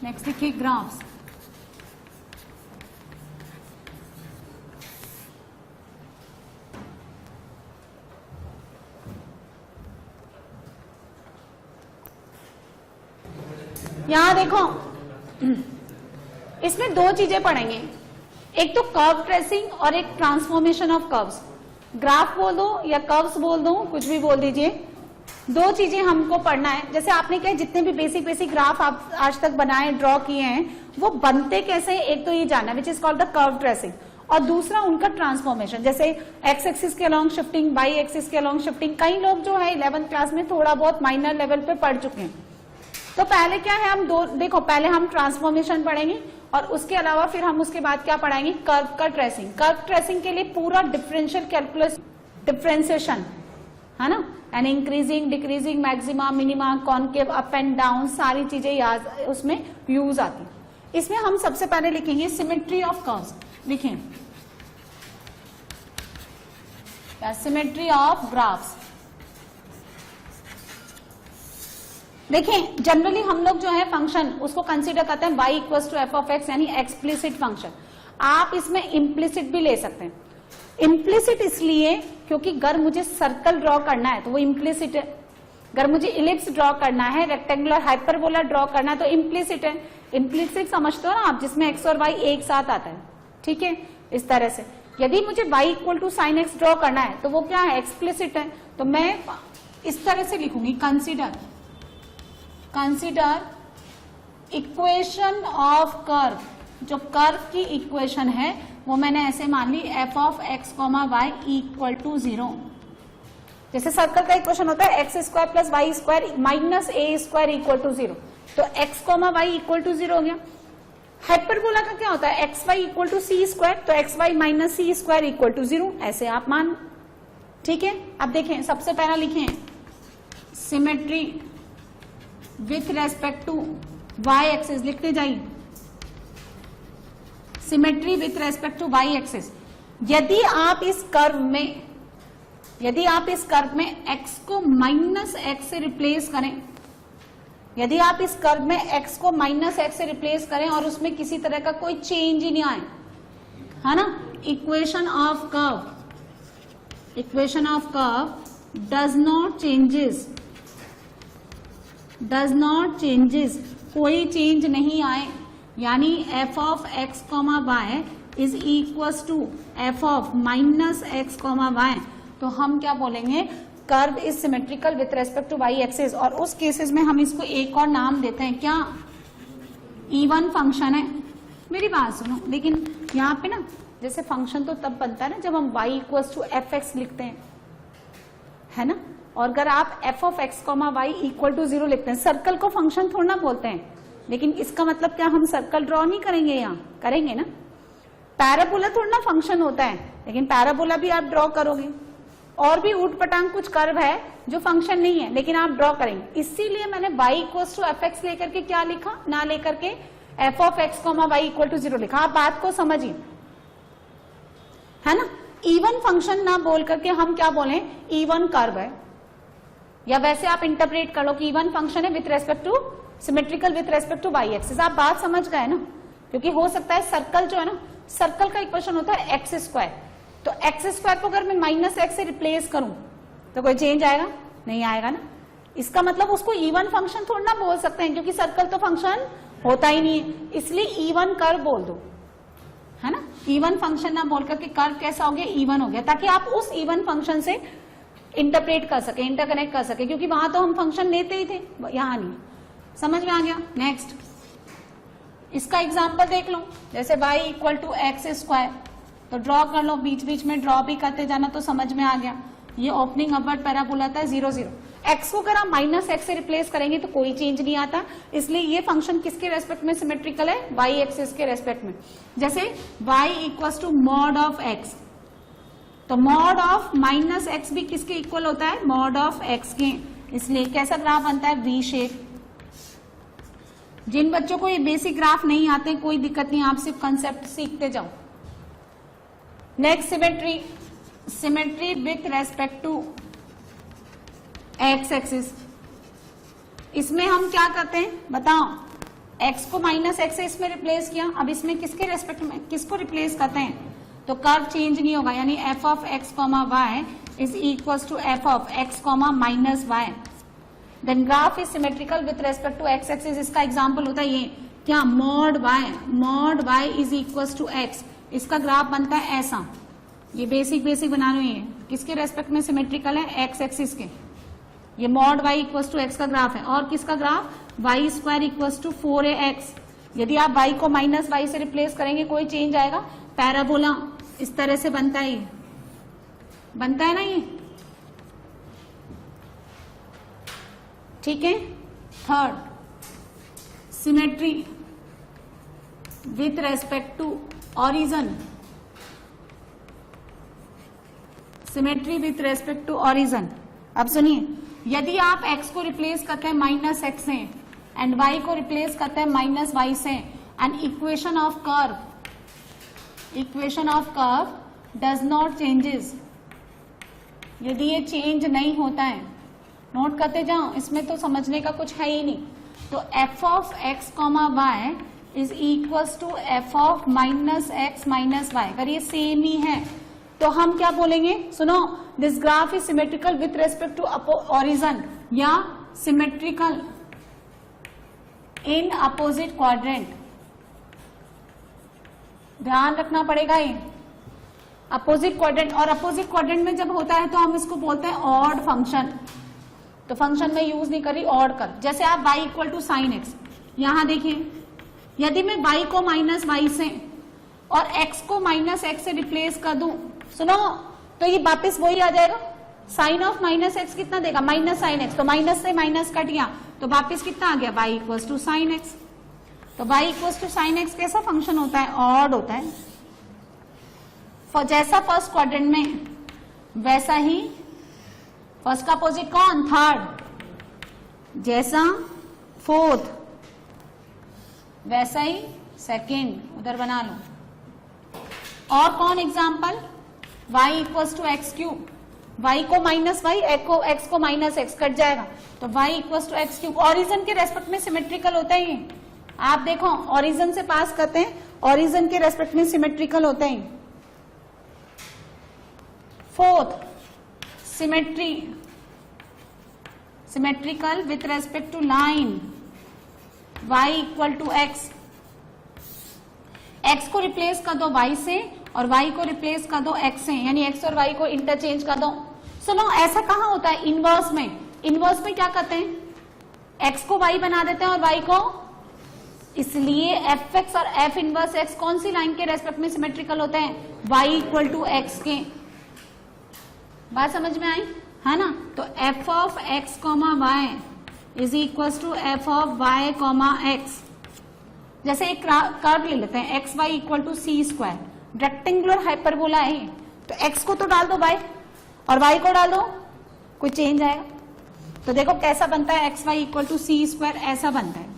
Next देखिए graphs. यहां देखो, इसमें दो चीजें पढ़ेंगे, एक तो कर्व ट्रेसिंग और एक ट्रांसफॉर्मेशन ऑफ कर्व्स। ग्राफ बोल दो या कर्व्स बोल दो, कुछ भी बोल दीजिए, दो चीजें हमको पढ़ना है। जैसे आपने क्या जितने भी बेसिक ग्राफ आप आज तक बनाए ड्रॉ किए हैं वो बनते कैसे, एक तो ये जानना which is called the curve tracing, और दूसरा उनका ट्रांसफॉर्मेशन। जैसे एक्स एक्सिस के अलॉन्ग शिफ्टिंग, वाई एक्सिस के अलॉन्ग शिफ्टिंग, कई लोग जो है 11th क्लास में थोड़ा बहुत माइनर लेवल पे पढ़ चुके हैं। तो पहले क्या है, हम दो देखो, पहले हम ट्रांसफॉर्मेशन पढ़ेंगे और उसके अलावा फिर हम उसके बाद क्या पढ़ाएंगे, कर्व का ट्रेसिंग। कर्व ट्रेसिंग के लिए पूरा डिफरेंशियल कैलकुलस, डिफरेंशिएशन है ना, and increasing decreasing, maxima minima, concave, up and down, सारी चीजें याद उसमें यूज आती। इसमें हम सबसे पहले लिखेंगे सिमेट्री ऑफ कर्व्स। लिखें सिमेट्री ऑफ ग्राफ्स। देखें जनरली हम लोग जो है फंक्शन उसको कंसीडर करते हैं y equal to f of x, यानी एक्सप्लिसिट फंक्शन। आप इसमें इम्प्लिसिट भी ले सकते हैं। इम्प्लिसिट इसलिए क्योंकि अगर मुझे सर्कल ड्रॉ करना है तो वो इम्प्लिसिट है, अगर मुझे इलिप्स ड्रॉ करना है, रेक्टेंगुलर हाइपरबोला ड्रॉ करना है तो इम्प्लिसिट है। इम्प्लिसिट समझते हो ना आप, जिसमें एक्स और वाई एक साथ आता है, ठीक है, इस तरह से। यदि मुझे y equal to sine x draw करना है तो वो क्या है, एक्सप्लिसिट है। तो मैं इस तरह से लिखूंगी, कंसीडर इक्वेशन ऑफ कर्व। जो कर्व की इक्वेशन है वो मैंने ऐसे मान ली, F of x comma Y equal to 0। जैसे सर्कल का इक्वेशन होता है X square plus Y square minus A square equal to 0, तो X comma Y equal to 0 हो गया। हाइपरबोला का क्या होता है, x Y equal to C square, तो X Y minus C square equal to 0, ऐसे आप मान, ठीक है। अब देखें, सबसे पहला लिखें symmetry with respect to Y axis, लिखते जाइए symmetry with respect to Y axis. यदि आप इस कर्व में x को माइनस एक्स से रिप्लेस करें, यदि आप इस कर्व में x को माइनस एक्स से रिप्लेस करें और उसमें किसी तरह का कोई चेंज ही नहीं आए, है ना, equation of curve does not changes, कोई चेंज नहीं आए, यानी f of x comma y is equal to f of minus x comma y, तो हम क्या बोलेंगे, curve is symmetrical with respect to Y axis. और उस केसेस में हम इसको एक और नाम देते हैं, क्या, इवन फंक्शन है। मेरी बात सुनो, लेकिन यहाँ पे ना जैसे फंक्शन तो तब बनता है ना जब हम y equal to F x लिखते हैं, है ना, और अगर आप f of x comma Y equal to 0 लिखते हैं, सर्कल को फंक्शन थोड़ा ना बोलते हैं, लेकिन इसका मतलब क्या, हम सर्कल ड्रॉ नहीं करेंगे, यहाँ करेंगे ना। पैराबोला थोड़ा ना फंक्शन होता है, लेकिन पैराबोला भी आप ड्रॉ करोगे। और भी ऊट पटांग कुछ कर्व है जो फंक्शन नहीं है, लेकिन आप ड्रॉ करेंगे। इसीलिए मैंने y equal to F x लेकर के क्या लिखा, ना लेकर के f of x comma Y equal to 0 लिखा। आप बात को समझिए, है ना। इवन फंक्शन ना बोल करके हम क्या बोले, इवन कर्व है, या वैसे आप इंटरप्रेट कर लो कि इवन फंक्शन है with respect to, symmetrical with respect to Y axis. आप बात समझ गए ना, क्योंकि हो सकता है सर्कल जो है ना, सर्कल का इक्वेशन होता है एक्स स्क्वायर, तो एक्स स्क्वायर को अगर मैं माइनस एक्स से रिप्लेस करूं तो कोई चेंज आएगा, नहीं आएगा ना। इसका मतलब उसको इवन फंक्शन थोड़ा ना बोल सकते हैं, क्योंकि सर्कल तो फंक्शन होता ही नहीं है, इसलिए इवन कर्व बोल दो, है ना। इवन फंक्शन ना बोल करके कर्व कैसा हो गया, इवन हो गया, ताकि आप उस इवन फंक्शन से इंटरप्रेट कर सके, इंटरकनेक्ट कर सके, क्योंकि वहां तो हम फंक्शन लेते ही थे, यहाँ नहीं। समझ में आ गया। नेक्स्ट इसका एग्जाम्पल देख लो, जैसे y equal to x square, तो ड्रॉ कर लो, बीच बीच में ड्रॉ भी करते जाना, तो समझ में आ गया। ये ओपनिंग अपवर्ड पैराबोला था 0 0। एक्स को अगर आप माइनस एक्स से रिप्लेस करेंगे तो कोई चेंज नहीं आता, इसलिए ये फंक्शन किसके रेस्पेक्ट में सिमेट्रिकल है, वाई एक्सिस के रेस्पेक्ट में। जैसे y equal to mod of x, तो मॉड ऑफ माइनस एक्स भी किसके इक्वल होता है, मॉड ऑफ एक्स के, इसलिए कैसा ग्राफ बनता है, वी शेप। जिन बच्चों को ये बेसिक ग्राफ नहीं आते कोई दिक्कत नहीं, आप सिर्फ कंसेप्ट सीखते जाओ। Next symmetry with respect to x axis. इसमें हम क्या करते हैं बताओ, x को माइनस एक्स से इसमें रिप्लेस किया, अब इसमें किसके रेस्पेक्ट में किसको रिप्लेस करते हैं, तो कर्व चेंज नहीं होगा, यानी f of x comma y is equal to f of x comma minus y. Then graph is symmetrical with respect to x axis. इसका एग्जांपल होता है ये क्या, mod y is equal to x, इसका graph बनता है ऐसा, ये बेसिक बना रहे हैं, किसके रेस्पेक्ट में सिमेट्रिकल है, एक्स एक्सिस के, ये mod y equal to x का ग्राफ है। और किसका graph, y square equal to 4ax। यदि आप वाई को माइनस वाई से रिप्लेस करेंगे कोई चेंज आएगा, पैराबोला इस तरह से बनता है, ये बनता है ना ये, ठीक है। Third, symmetry with respect to origin, symmetry with respect to origin. अब सुनिए, यदि आप x को रिप्लेस करते हैं माइनस एक्स से एंड y को रिप्लेस करते हैं माइनस वाई से, and equation of curve does not changes, यदि ये चेंज नहीं होता है, नोट करते जाओ, इसमें तो समझने का कुछ है ही नहीं, तो f of x comma y is equal to f of minus x minus y. अगर ये सेम ही है तो हम क्या बोलेंगे, सुनो, this graph is symmetrical with respect to origin या सिमेट्रिकल इन अपोजिट क्वाड्रेंट। ध्यान रखना पड़ेगा ये अपोजिट क्वाड्रेंट, और अपोजिट क्वाड्रेंट में जब होता है तो हम इसको बोलते हैं ऑड फंक्शन। तो फंक्शन में यूज नहीं करी, ऑड कर, जैसे आप y equal to sine x, यहां देखिए, यदि मैं y को माइनस वाई से और x को माइनस एक्स से रिप्लेस कर दूं, सुनो, तो ये वापस वही आ जाएगा, साइन ऑफ माइनस एक्स कितना देगा, माइनस साइन एक्स, तो माइनस से माइनस कट गया तो वापस कितना आ गया, y equal to sine x. तो y equal to sine x कैसा फंक्शन होता है, ऑड होता है। जैसा फर्स्ट क्वाड्रेंट में वैसा ही, फर्स्ट का अपोजिट कौन, थर्ड, जैसा फोर्थ वैसा ही सेकेंड, उधर बना लो। और कौन example, y equal to x cube, y को माइनस वाई, एक्स को माइनस एक्स, कट जाएगा तो y equal to x cube. Origin के रेस्पेक्ट में सिमेट्रिकल होता है ये, आप देखो ऑरिजन से पास करते हैं, ऑरिजन के रेस्पेक्ट में सिमेट्रिकल होते हैं। Fourth, symmetrical with respect to line, y equal to x, x को रिप्लेस कर दो y से और y को रिप्लेस कर दो x से, यानी x और y को इंटरचेंज कर दो। सुनो, ऐसा कहां होता है, इनवर्स में। इनवर्स में क्या करते हैं, x को y बना देते हैं और y को, इसलिए एफ एक्स और एफ इनवर्स एक्स कौन सी लाइन के रेस्पेक्ट में सिमेट्रिकल होते हैं, y इक्वल टू एक्स के। बात समझ में आई है ना। तो f of x comma y is equal to f of y comma x. जैसे एक कर्व ले लेते हैं, x Y equal to C square, rectangular hyperbola है, तो एक्स को तो डाल दो वाई और वाई को डाल दो, कोई चेंज आएगा। तो देखो कैसा बनता है, x Y equal to C square ऐसा बनता है,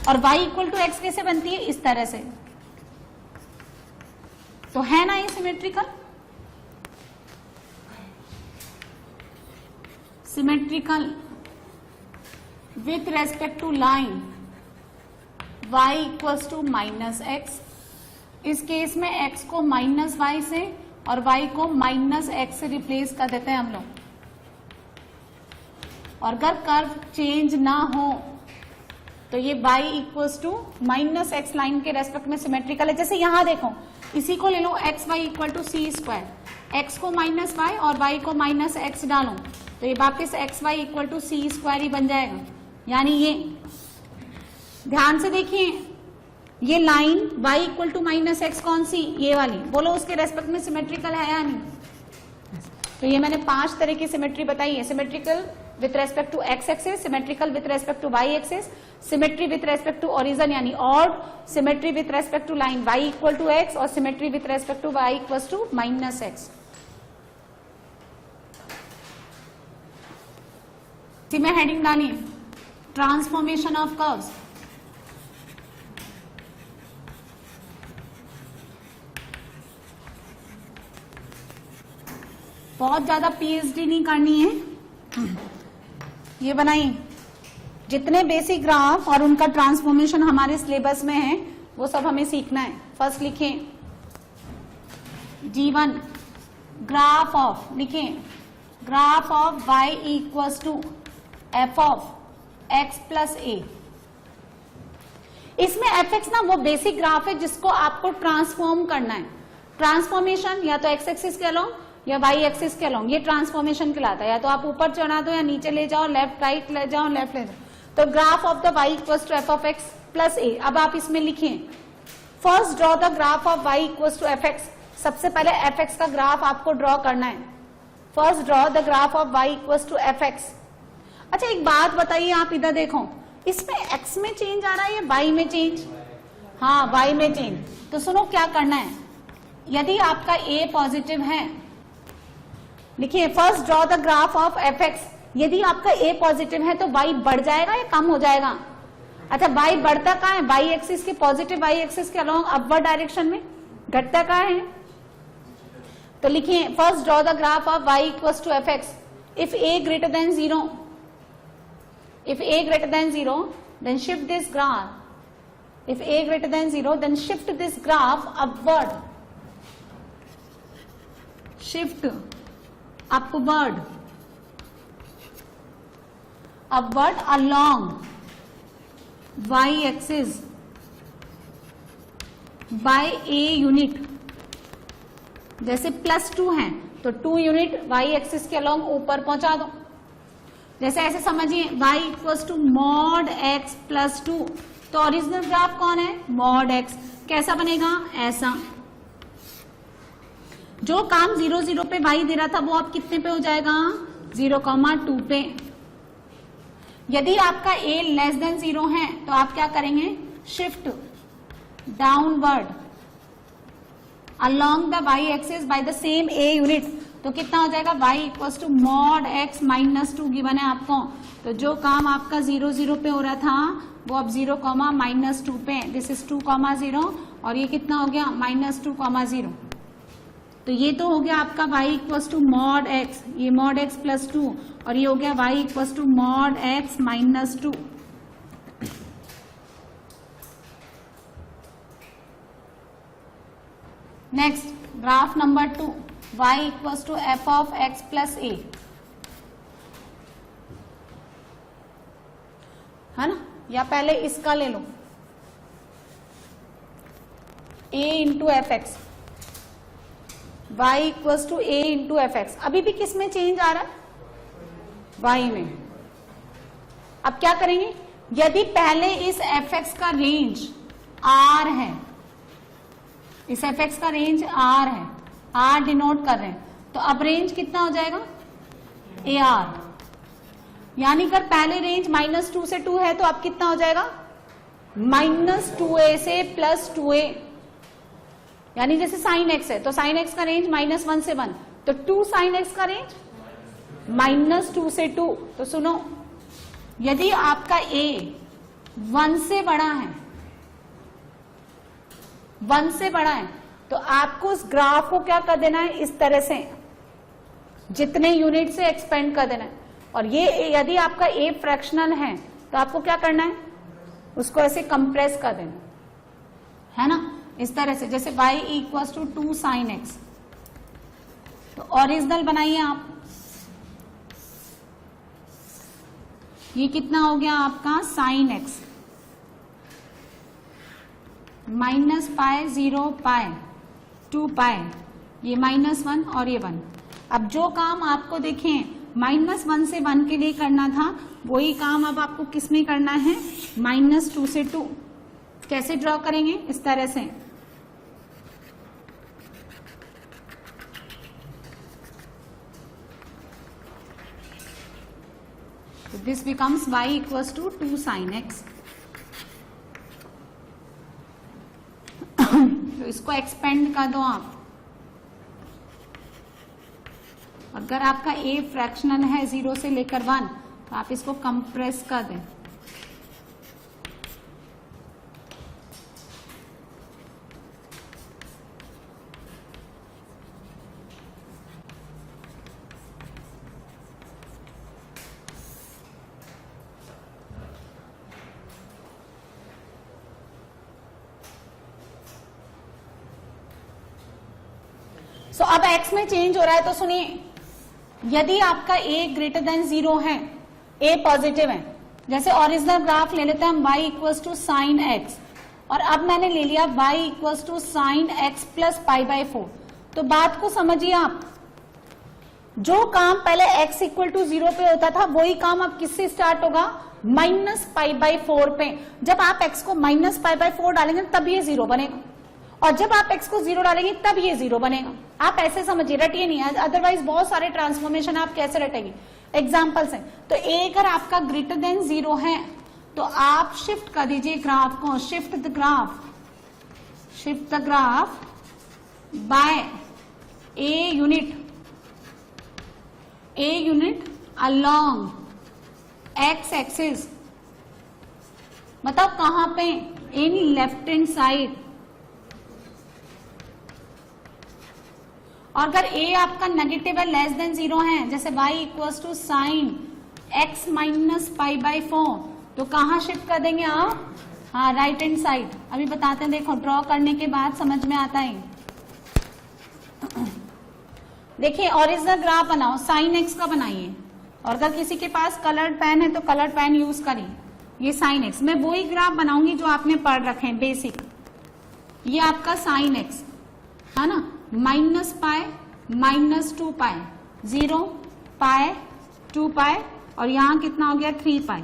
और वाई इक्वल टू एक्स कैसे बनती है, इस तरह से। तो है ना ये symmetrical. Symmetrical with respect to line y equals to minus x. इस केस में x को माइनस वाई से और y को माइनस एक्स से रिप्लेस कर देते हैं हम लोग। और अगर कर्व चेंज ना हो तो ये y equals to minus X line के रेस्पेक्ट में सिमेट्रिकल है। जैसे यहां देखो, इसी को ले लो, X Y equal to C square, X को माइनस वाई और y को माइनस एक्स डालो तो ये वापिस X Y equal to C square ही बन जाएगा। यानी ये ध्यान से देखिए, ये line y equal to minus X कौन सी, ये वाली, बोलो उसके रेस्पेक्ट में सिमेट्रिकल है या नहीं। तो ये मैंने 5 तरह की सिमेट्री बताई है। Symmetrical with respect to x axis, symmetrical with respect to Y axis, symmetry with respect to origin यानी odd, symmetry with respect to line y equal to X, और symmetry with respect to y equal to minus X. इसी में heading डाली, transformation of curves. बहुत ज्यादा PhD नहीं करनी है। ये बनाई जितने बेसिक ग्राफ और उनका ट्रांसफॉर्मेशन हमारे सिलेबस में है वो सब हमें सीखना है। फर्स्ट लिखें G1 ग्राफ ऑफ, लिखें graph of y equals to f of x plus a। इसमें fx ना वो बेसिक ग्राफ है जिसको आपको ट्रांसफॉर्म करना है। ट्रांसफॉर्मेशन या तो x एक्सिस के अलोंग या y एक्सिस के अलोंग, ये ट्रांसफॉर्मेशन कहलाता है। या तो आप ऊपर चढ़ा दो या नीचे ले जाओ, लेफ्ट राइट ले जाओ, लेफ्ट ले जाओ। तो graph of the y equals to f of x plus a। अब आप इसमें लिखें first draw the graph of y equals to fx। सबसे पहले fx का ग्राफ आपको ड्रॉ करना है। First draw the graph of y equals to fx। अच्छा एक बात बताइए, आप इधर देखो, इसमें x में चेंज आ रहा है या y में चेंज? हाँ y में चेंज। तो सुनो क्या करना है, यदि आपका a पॉजिटिव है, लिखिए first draw the graph of fx। यदि आपका a पॉजिटिव है तो y बढ़ जाएगा या कम हो जाएगा? अच्छा y बढ़ता कहाँ है? y एक्सिस के, पॉजिटिव y एक्सिस के अलोंग अपवर्ड डायरेक्शन में। घटता कहाँ है? तो लिखिए first draw the graph of y equals to fx if a greater than 0। If a greater than 0, then shift this graph. If a greater than 0, then shift this graph upward. Shift upward. Upward along y-axis by a unit. जैसे +2 है तो 2 unit y-axis के along ऊपर पहुंचा दो। जैसे ऐसे समझिए y equals to mod x plus 2। तो ओरिजिनल ग्राफ कौन है? Mod x। कैसा बनेगा? ऐसा। जो काम 0 0 पे y दे रहा था वो अब कितने पे हो जाएगा? 0,2 पे। यदि आपका a लेस देन 0 है तो आप क्या करेंगे? Shift downward along the y axis by the same a unit। तो कितना हो जाएगा? y equals to mod x minus 2 given है आपको। तो जो काम आपका 0 0 पे हो रहा था वो अब 0, -2 पे। दिस इज 2, 0 और ये कितना हो गया? -2, 0। तो ये तो हो गया आपका y equals to mod x, ये मॉड x प्लस 2 और ये हो गया y equals to mod x minus 2। Next graph number 2 y equals to f of x plus a, है ना? या पहले इसका ले लो a into f x, y equals to a into f x. अभी भी किस में चेंज आ रहा है? y में। अब क्या करेंगे? यदि पहले इस एफ एक्स का रेंज r है, इस एफ एक्स का रेंज r है, r डिनोट कर रहे हैं, तो अब रेंज कितना हो जाएगा? AR। यानी अगर पहले रेंज -2 से 2 है तो अब कितना हो जाएगा? -2a से +2a। यानी जैसे sin x है तो sin x का रेंज -1 से 1, तो 2 sin x का रेंज -2 से 2। तो सुनो, यदि आपका a 1 से बड़ा है, 1 से बड़ा है, तो आपको उस ग्राफ को क्या कर देना है? इस तरह से जितने यूनिट से एक्सपेंड कर देना है। और ये यदि आपका a फ्रैक्शनल है तो आपको क्या करना है? उसको ऐसे कंप्रेस कर देना है ना, इस तरह से। जैसे y equals to 2 sin x, तो ओरिजिनल बनाइए आप। ये कितना हो गया आपका? sin x -π 0 π 2 π, ये -1 और ये 1। अब जो काम आपको देखें -1 से 1 के लिए करना था वही काम अब आपको किस में करना है? -2 से 2। कैसे ड्रॉ करेंगे? इस तरह से। तो this becomes y equals to 2 sin x। तो इसको एक्सपेंड कर दो आप। अगर आपका a फ्रैक्शनल है 0 से लेकर 1 तो आप इसको कंप्रेस कर दें। सो अब x में चेंज हो रहा है, तो सुनिए, यदि आपका a ग्रेटर देन 0 है, a पॉजिटिव है, जैसे ओरिजिनल ग्राफ ले लेते हैं हम y equals to sine x, और अब मैंने ले लिया y equals to sine x plus pi by 4। तो बात को समझिए आप, जो काम पहले x इक्वल टू 0 पे होता था वही काम अब किससे स्टार्ट होगा, माइनस पाई बाई 4 पे। जब आप x को माइनस पाई बाई 4 डालेंगे तब ये 0 बनेगा, और जब आप x को 0 डालेंगे तब ये 0 बनेगा। आप ऐसे समझिए, रटिए नहीं, अदरवाइज बहुत सारे ट्रांसफॉर्मेशन आप कैसे रटेंगे, एग्जाम्पल्स हैं। तो a अगर आपका ग्रेटर देन 0 है तो आप शिफ्ट कर दीजिए ग्राफ को, shift the graph by a unit along x axis, मतलब कहां पे, इन लेफ्ट हैंड साइड। और अगर a आपका नेगेटिव है, लेस देन 0 है, जैसे y equals to sine x minus pi by 4, तो कहां शिफ्ट कर देंगे आप, हाँ राइट हैंड साइड। अभी बताते हैं, देखो ड्रॉ करने के बाद समझ में आता है। देखिए ओरिजिनल ग्राफ बनाओ, साइन एक्स का बनाइए, और अगर किसी के पास कलर्ड पेन है तो कलर्ड पेन यूज करिए। ये साइन एक्स, मैं वही ग्राफ बनाऊंगी जो आपने पढ़ रखे हैं बेसिक। ये आपका साइन एक्स है ना, माइनस पाए माइनस 2 पाए, 0 पाए 2 पाए, और यहां कितना हो गया 3 पाए।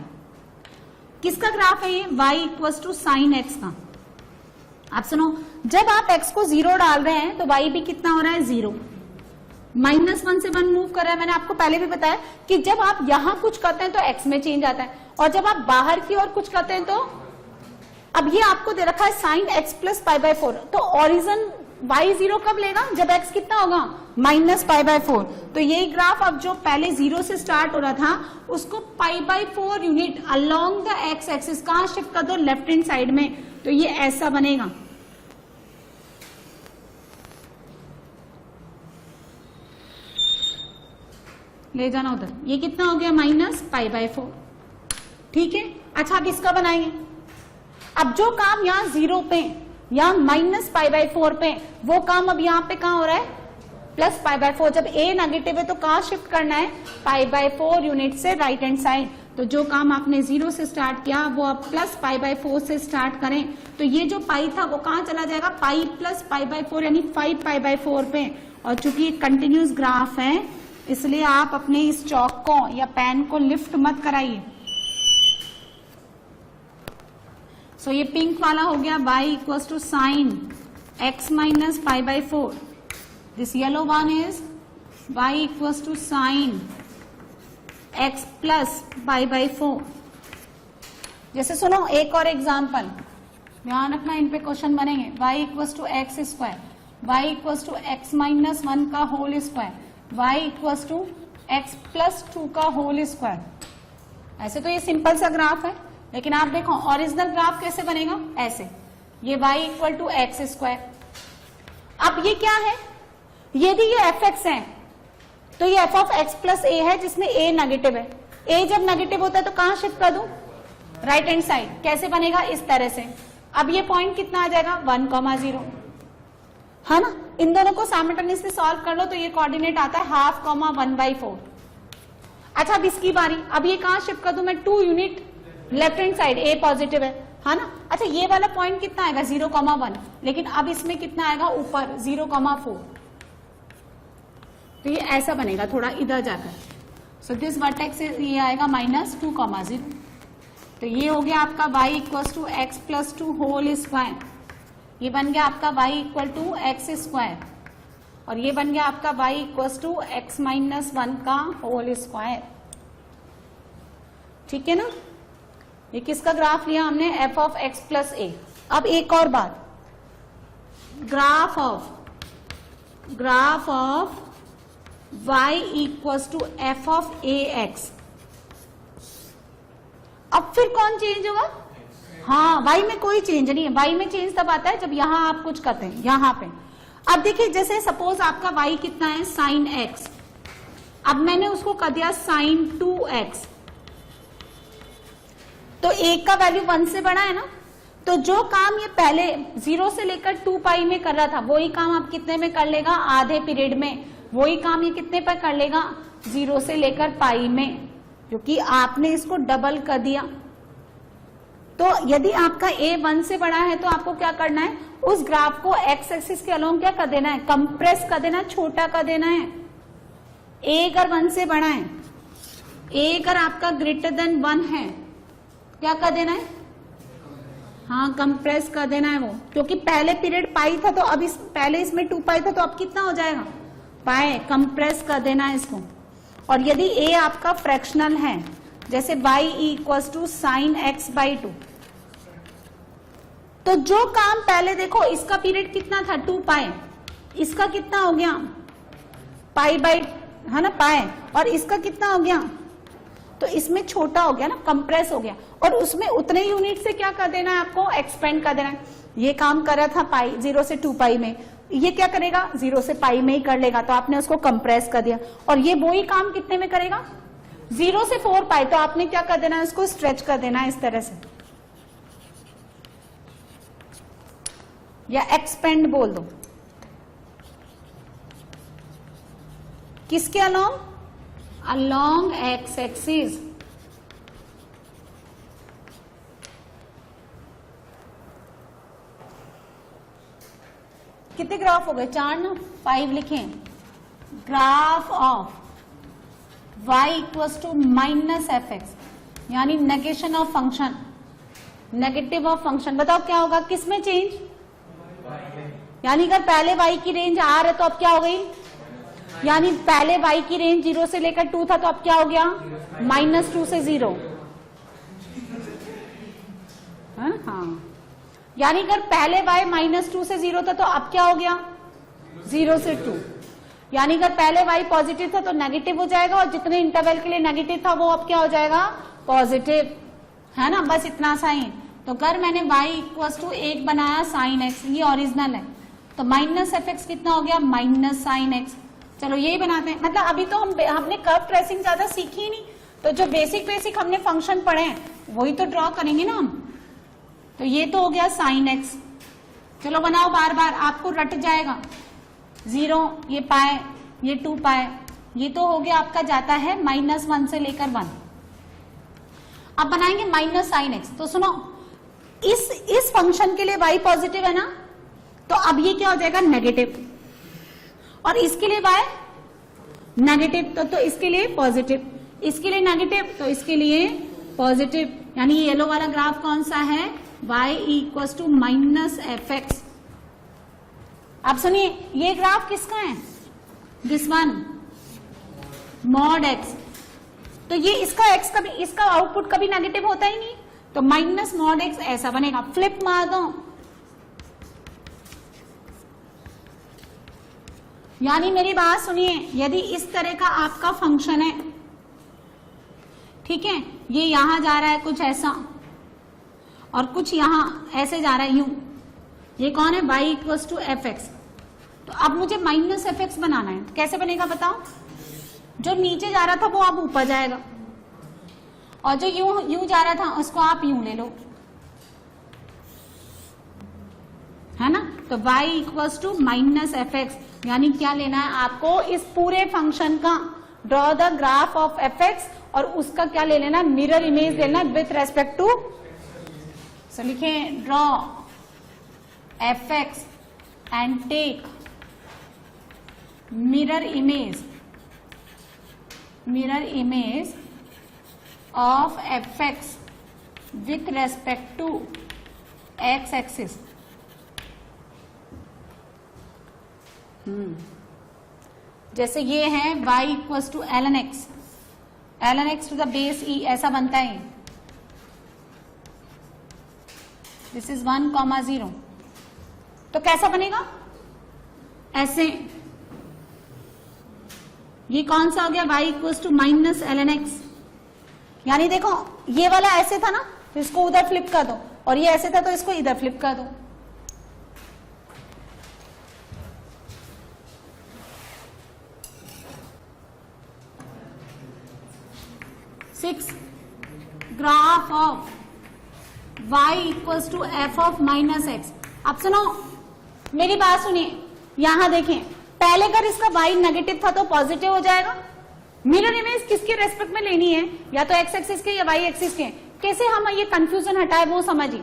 किसका ग्राफ है ये, y equals to sine x का। आप सुनो, जब आप x को 0 डाल रहे हैं तो y भी कितना हो रहा है 0, -1 से 1 मूव कर रहा है। मैंने आपको पहले भी बताया कि जब आप यहां कुछ करते हैं तो x में चेंज आता है, और जब आप बाहर की ओर कुछ करते हैं तो, अब ये आपको दे रखा है sine x plus pi by 4, तो ओरिजिन y 0 कब लेगा, जब x कितना होगा माइनस पाई बाई 4। तो ये ग्राफ अब जो पहले 0 से स्टार्ट हो रहा था उसको पाई by 4 unit along the x axis कहां शिफ्ट कर दो, लेफ्ट हैंड साइड में, तो ये ऐसा बनेगा। ले जाना उधर, ये कितना हो गया माइनस पाई बाई 4, ठीक है। अच्छा अब इसका बनाएंगे। अब जो काम यहाँ 0 पे या माइनस पाई बाई 4 पे, वो काम अब यहाँ पे कहाँ हो रहा है, प्लस पाई बाई 4। जब a नेगेटिव है तो कहाँ शिफ्ट करना है, पाई बाई 4 यूनिट से राइट हैंड साइड। तो जो काम आपने 0 से स्टार्ट किया वो अब प्लस पाई बाई 4 से स्टार्ट करें, तो ये जो पाई था वो कहाँ चला जाएगा, पाई प्लस पाई बाई 4 यानी 5 पाई बाई 4 पे। और चूंकि कंटिन्यूस ग्राफ है इसलिए आप अपने इस चौक को या पेन को लिफ्ट मत कराइए। सो ये पिंक वाला हो गया y equals to sine x minus pi by 4। This yellow one is y equals to sine x plus pi by 4। जैसे सुनो एक और एग्जाम्पल, ध्यान रखना इन पे क्वेश्चन बनेंगे। y equals to x square, y equals to x minus 1 का whole square, y equals to x plus 2 का होल स्क्वायर। ऐसे तो ये सिंपल सा ग्राफ है, लेकिन आप देखो ओरिजिनल ग्राफ कैसे बनेगा, ऐसे, ये y equal to x square. अब ये क्या है, यदि ये fx है तो ये f of x plus a है जिसमें a नेगेटिव है। a जब नेगेटिव होता है तो कहां शिफ्ट कर दूं, राइट हैंड साइड। कैसे बनेगा, इस तरह से। अब ये पॉइंट कितना आ जाएगा 1,0, है ना। इन दोनों को साइमल्टेनियसली सॉल्व कर लो तो ये कोऑर्डिनेट आता है 1/2, 1/4। अच्छा अब इसकी बारी, अब ये कहां शिफ्ट कर दूं मैं, 2 unit left hand side, a positive है ना। अच्छा ये वाला पॉइंट कितना आएगा 0,1, लेकिन अब इसमें कितना आएगा ऊपर 0,4, तो ये ऐसा बनेगा थोड़ा इधर जाकर। सो दिस वर्टेक्स ये आएगा -2,0। तो ये हो गया आपका y equals to x plus 2 whole square, ये बन गया आपका y equal to x square, और ये बन गया आपका y equals to x minus 1 का होल स्क्वायर, ठीक है ना। ये किसका ग्राफ लिया हमने, f of x plus a। अब एक और बात, graph of y equals to f of ax। अब फिर कौन चेंज होगा, हाँ y में कोई चेंज नहीं है। y में चेंज तब आता है जब यहां आप कुछ करते हैं, यहां पे। अब देखिए जैसे सपोज आपका y कितना है साइन x, अब मैंने उसको कर दिया साइन 2x, तो एक का वैल्यू 1 से बड़ा है ना, तो जो काम ये पहले 0 से लेकर 2 पाई में कर रहा था, वही काम आप कितने में कर लेगा, आधे पीरियड में। वही काम ये कितने पर कर लेगा, 0 से लेकर पाई में, क्योंकि आपने इसको डबल कर दिया। तो यदि आपका a 1 से बड़ा है तो आपको क्या करना है, उस ग्राफ को एक्स एक्सिस के अलोंग क्या कर देना है, कंप्रेस कर देना, छोटा कर देना है। a अगर 1 से बड़ा है, a अगर आपका ग्रेटर देन 1 है, क्या कर देना है, हाँ कंप्रेस कर देना है वो, क्योंकि पहले पीरियड पाई था तो अब पहले इसमें 2 पाई था, तो अब कितना हो जाएगा, पाए, कंप्रेस कर देना है इसको। और यदि a आपका फ्रैक्शनल है, जैसे y equals to sine x by 2, तो जो काम पहले देखो इसका पीरियड कितना था 2 पाए, इसका कितना हो गया पाई बाई, है ना, पाए, और इसका कितना हो गया, तो इसमें छोटा हो गया ना, कंप्रेस हो गया, और उसमें उतने यूनिट से क्या कर देना है आपको, एक्सपेंड कर देना है। ये काम कर रहा था पाई 0 से 2 पाई में, ये क्या करेगा 0 से पाई में ही कर लेगा, तो आपने उसको कंप्रेस कर दिया। और ये वही काम कितने में करेगा, 0 से 4 पाई, तो आपने क्या कर देना है, उसको स्ट्रेच कर देना है इस तरह से, या एक्सपेंड बोल दो। किसके अलोंग, अलोंग एक्स एक्सिस। कितने ग्राफ हो गए, 4 ना, 5 लिखें। Graph of y equals to minus F x, यानी negation of function, negative of function. बताओ क्या होगा, किसमें चेंज, यानी अगर पहले y की रेंज r है तो अब क्या हो गई, यानी पहले y की रेंज 0 से लेकर 2 था, तो अब क्या हो गया, -2 से 0। हाँ, यानी अगर पहले y -2 से 0 था तो अब क्या हो गया, 0 से 2। यानी अगर पहले y पॉजिटिव था तो नेगेटिव हो जाएगा, और जितने इंटरवल के लिए नेगेटिव था वो अब क्या हो जाएगा, पॉजिटिव, है ना, बस इतना सा ही। तो अगर मैंने y इक्वल्स टू 1 बनाया साइन एक्स, ये ओरिजिनल है, तो माइनस एफ एक्स कितना हो गया, माइनस साइन एक्स। चलो यही बनाते हैं, मतलब अभी तो हमने कर्व ट्रेसिंग ज्यादा सीखी ही नहीं, तो जो बेसिक हमने फंक्शन पढ़े हैं वही तो ड्रॉ करेंगे ना हम। तो ये तो हो गया साइन एक्स, चलो बनाओ बार बार, आपको रट जाएगा। 0, ये पाए, ये 2 पाए, ये तो हो गया आपका जाता है -1 से लेकर 1। अब बनाएंगे माइनस साइन एक्स। तो सुनो, इस फंक्शन के लिए y पॉजिटिव है ना, तो अब ये क्या हो जाएगा, नेगेटिव, और इसके लिए y नेगेटिव, तो इसके लिए पॉजिटिव, इसके लिए नेगेटिव, तो इसके लिए पॉजिटिव। यानी ये येलो वाला ग्राफ कौन सा है, y equals to minus F x. आप सुनिए, ये ग्राफ किसका है, दिस वन, मॉड एक्स। तो ये इसका x कभी, इसका आउटपुट कभी नेगेटिव होता ही नहीं, तो माइनस मॉड एक्स ऐसा बनेगा। फ्लिप मार दो, यानी मेरी बात सुनिए, यदि इस तरह का आपका फंक्शन है, ठीक है, ये यहां जा रहा है कुछ ऐसा, और कुछ यहां ऐसे जा रहा है यूं, ये कौन है, y equals to F x. तो अब मुझे माइनस एफ एक्स बनाना है, कैसे बनेगा बताओ, जो नीचे जा रहा था वो अब ऊपर जाएगा, और जो यूं जा रहा था उसको आप यूं ले लो, है ना। तो y equals to minus F x, यानी क्या लेना है आपको, इस पूरे फंक्शन का draw the graph of f x, और उसका क्या ले लेना, मिरर इमेज लेना विथ रेस्पेक्ट टू। सो लिखें, draw f x and take mirror image of fx with respect to x axis। जैसे ये है y equals to ln x to the base e, ऐसा बनता है। This is 1,0। तो कैसा बनेगा, ऐसे। ये कौन सा हो गया, y equals to minus ln x। यानी देखो, ये वाला ऐसे था ना, तो इसको उधर फ्लिप कर दो, और ये ऐसे था तो इसको इधर फ्लिप कर दो। Graph of y equals to f of minus x. अब सुनो मेरी बात सुनिए, यहां देखें, पहले अगर इसका y नेगेटिव था तो पॉजिटिव हो जाएगा। मिरर इमेज किसके रेस्पेक्ट में लेनी है, या तो x एक्सिस के या y एक्सिस के। कैसे हम ये कंफ्यूजन हटाए वो समझिए।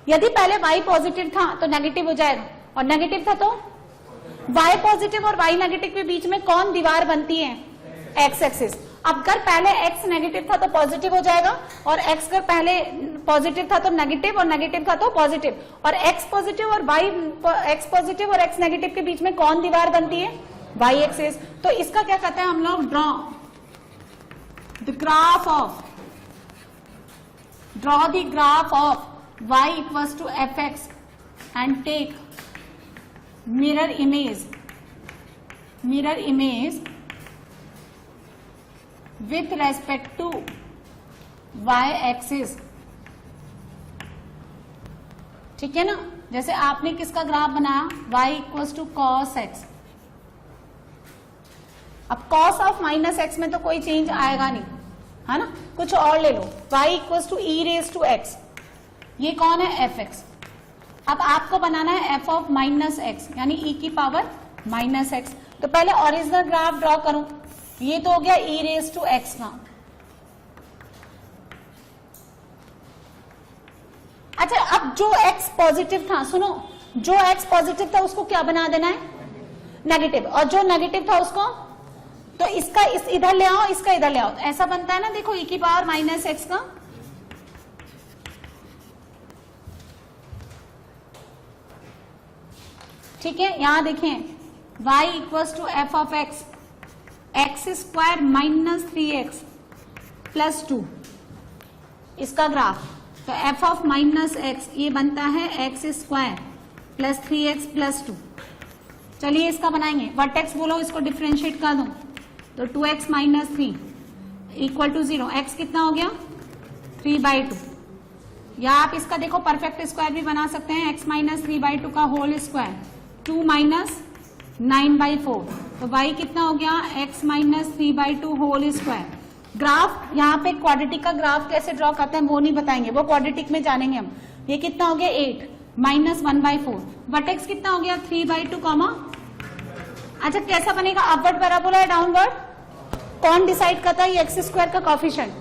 यदि पहले y पॉजिटिव था तो नेगेटिव हो जाएगा, और नेगेटिव था तो y पॉजिटिव और y नेगेटिव के बीच में कौन दीवार बनती है, x एक्सिस। अब अगर पहले x नेगेटिव था तो पॉजिटिव हो जाएगा, और x अगर पहले पॉजिटिव था तो नेगेटिव, और नेगेटिव था तो पॉजिटिव, और x पॉजिटिव और x पॉजिटिव और x नेगेटिव के बीच में कौन दीवार बनती है, y एक्सिस। तो इसका क्या कहते हैं हम लोग, draw the graph of y equals to fx and take mirror image with respect to y axis। ठीक है ना, जैसे आपने किसका ग्राफ बनाया, y equals to cos x। अब cos ऑफ माइनस एक्स में तो कोई चेंज आएगा नहीं, है ना, कुछ और ले लो, y equals to e raised to x। ये कौन है, fx। अब आपको बनाना है f ऑफ माइनस एक्स, यानी e की पावर माइनस एक्स। तो पहले ओरिजिनल ग्राफ ड्रॉ करूं, ये तो हो गया e रेज टू x का। अच्छा, अब जो x पॉजिटिव था, सुनो, जो x पॉजिटिव था उसको क्या बना देना है, नेगेटिव, और जो नेगेटिव था उसको, तो इसका इस इधर ले आओ, इसका इधर ले आओ, ऐसा बनता है ना, देखो e की पावर माइनस एक्स का। ठीक है, यहां देखें, y equals to f of x, x square minus 3x plus 2, इसका ग्राफ। तो एफ ऑफ माइनस एक्स ये बनता है X square plus 3x plus 2। चलिए इसका बनाएंगे, वर्टेक्स बोलो, इसको डिफ्रेंशिएट कर दो, तो 2x minus 3 equal to 0। x कितना हो गया, 3/2। या आप इसका देखो परफेक्ट स्क्वायर भी बना सकते हैं, x माइनस 3/2 का होल स्क्वायर, 2 माइनस 9/4। तो y कितना हो गया, x minus 3/2 whole square. Graph यहाँ पे क्वाड्रेटिक का ग्राफ कैसे ड्रॉ करते हैं वो नहीं बताएंगे, वो क्वाड्रेटिक में जानेंगे हम। ये कितना हो गया, 8 माइनस 1/4। वर्टेक्स कितना हो गया, 3/2 कॉमा। अच्छा, कैसा बनेगा, अपवर्ड पैराबोला या डाउनवर्ड, कौन डिसाइड करता है, ये एक्स स्क्वायर का कोफिशिएंट।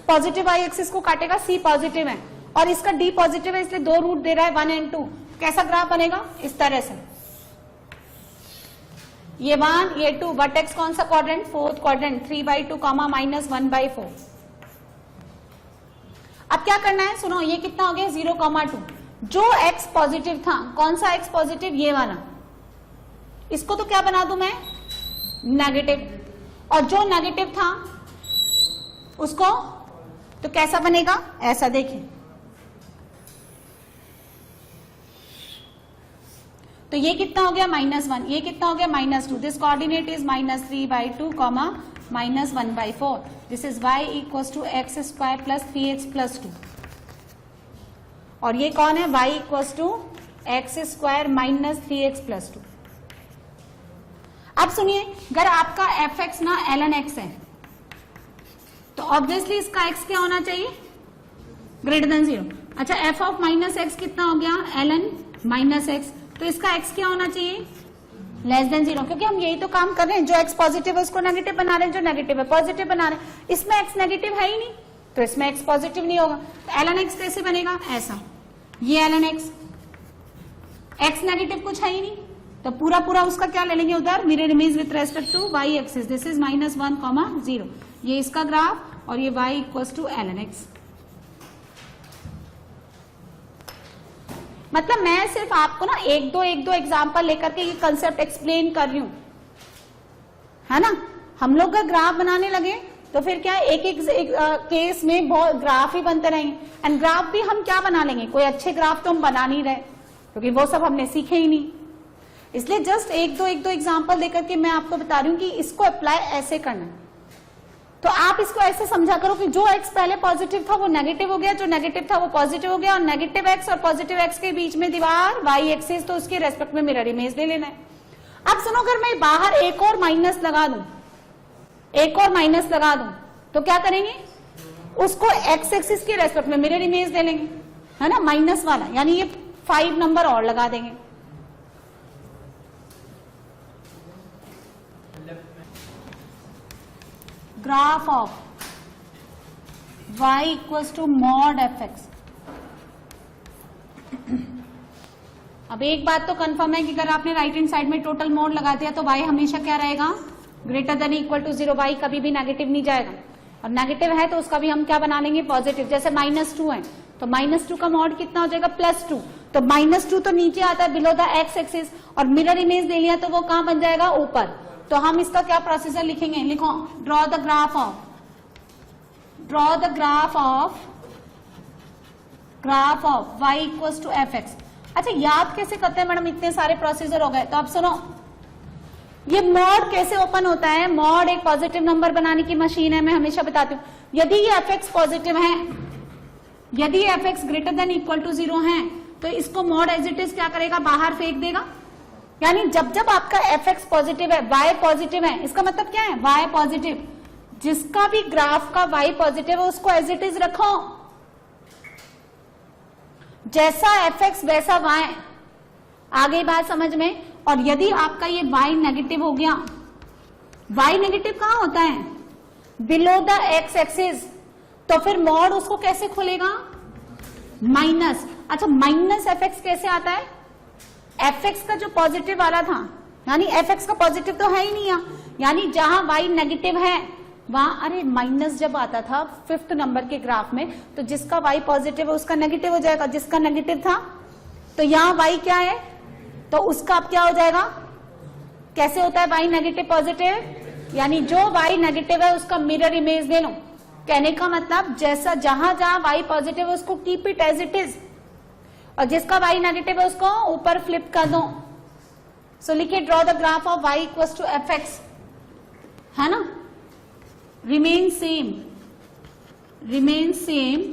पॉजिटिव y एक्सिस को काटेगा, c पॉजिटिव है और इसका d पॉजिटिव है, इसलिए 2 रूट दे रहा है, 1 और 2। कैसा ग्राफ बनेगा, इस तरह से, ये 1 ये 2। वर्टेक्स कौन सा quadrant, fourth quadrant, 3/2 comma minus 1/4। अब क्या करना है, सुनो, ये कितना हो गया, 0,2। जो x पॉजिटिव था, कौन सा x पॉजिटिव, ये वाला, इसको तो क्या बना दूं मैं, नेगेटिव, और जो नेगेटिव था उसको तो कैसा बनेगा, ऐसा देखें। तो ये कितना हो गया, -1, ये कितना हो गया, -2। This coordinate is -3/2 comma -1/4। This is y equals to x square plus 3x plus 2। और ये कौन है, y equals to x square minus 3x plus 2। अब सुनिए, अगर आपका fx ना ln x है तो ऑब्वियसली इसका x क्या होना चाहिए, ग्रेटर देन 0। अच्छा, f ऑफ माइनस एक्स कितना हो गया, ln माइनस एक्स, तो इसका x क्या होना चाहिए, लेस देन 0, क्योंकि हम यही तो काम कर रहे हैं, जो x पॉजिटिव है उसको नेगेटिव बना रहे हैं, जो नेगेटिव है पॉजिटिव बना रहे हैं। इसमें x नेगेटिव है ही नहीं, तो इसमें x पॉजिटिव नहीं होगा। तो ln x कैसे बनेगा, ऐसा, ये ln x नेगेटिव कुछ है ही नहीं, तो पूरा पूरा उसका क्या ले लेंगे उधर, mirror image with respect to y axis. This is -1, 0। ये इसका ग्राफ, और ये y equals to ln x। मतलब मैं सिर्फ आपको ना एक दो एग्जांपल लेकर के ये कंसेप्ट एक्सप्लेन कर रही हूं, है ना। हम लोग का ग्राफ बनाने लगे तो फिर क्या है, एक केस में बहुत ग्राफ ही बनते रहेंगे। एंड ग्राफ भी हम क्या बना लेंगे, कोई अच्छे ग्राफ तो हम बना नहीं रहे, क्योंकि वो सब हमने सीखे ही नहीं। इसलिए जस्ट एक दो एग्जांपल देकर के मैं आपको बता रही हूँ कि इसको अप्लाई ऐसे करना है। तो आप इसको ऐसे समझा करो कि जो x पहले पॉजिटिव था वो नेगेटिव हो गया, जो नेगेटिव था वो पॉजिटिव हो गया, और नेगेटिव x और पॉजिटिव x के बीच में दीवार y एक्सिस, तो उसके रेस्पेक्ट में मिरर इमेज ले लेना है। अब सुनो, अगर मैं बाहर एक और माइनस लगा दूं, तो क्या करेंगे, उसको x एक्सिस के रेस्पेक्ट में मिरर इमेज ले लेंगे। है ना, माइनस वाला, यानी ये 5 नंबर और लगा देंगे। Graph of y equals to mod fx। अब एक बात तो कंफर्म है कि अगर आपने राइट हैंड साइड में टोटल मॉड लगा दिया तो y हमेशा क्या रहेगा, greater than equal to 0। y कभी भी नेगेटिव नहीं जाएगा, और नेगेटिव है तो उसका भी हम क्या बना लेंगे, पॉजिटिव। जैसे -2 है तो -2 का मॉड कितना हो जाएगा, +2। तो -2 तो नीचे आता है बिलो द x एक्सिस, और मिरर इमेज दे लिया तो वो कहां बन जाएगा, ऊपर। तो हम इसका क्या प्रोसीजर लिखेंगे, लिखो draw the graph of y equals to fx। अच्छा, याद कैसे करते हैं मैडम, इतने सारे प्रोसीजर हो गए। तो अब सुनो, ये मॉड कैसे ओपन होता है। मॉड एक पॉजिटिव नंबर बनाने की मशीन है, मैं हमेशा बताती हूँ। यदि ये fx पॉजिटिव है, यदि fx greater than equal to 0 है, तो इसको मॉड एज इट इज क्या करेगा, बाहर फेंक देगा। यानी जब जब आपका fx पॉजिटिव है, y पॉजिटिव है, इसका मतलब क्या है, y पॉजिटिव। जिसका भी ग्राफ का y पॉजिटिव है उसको एज इट इज रखो, जैसा fx वैसा y। आ गई बात समझ में। और यदि आपका ये y नेगेटिव हो गया, y नेगेटिव कहां होता है, बिलो द x एक्सिस, तो फिर मॉड उसको कैसे खुलेगा, माइनस। अच्छा, माइनस fx कैसे आता है, fx का जो पॉजिटिव वाला था, यानी fx का पॉजिटिव तो है ही नहीं, यानी जहां y नेगेटिव है वहां, अरे माइनस जब आता था 5th नंबर के ग्राफ में, तो जिसका y पॉजिटिव है उसका नेगेटिव हो जाएगा, जिसका नेगेटिव था। तो यहां y क्या है, तो उसका अब क्या हो जाएगा, कैसे होता है y नेगेटिव पॉजिटिव, यानी जो y नेगेटिव है उसका मिरर इमेज ले लो। कहने का मतलब जैसा जहां जहां y पॉजिटिव है उसको keep it as it is, और जिसका y नेगेटिव है उसको ऊपर फ्लिप कर दो। सो लिखिए draw the graph of y equals to fx, है ना। remain same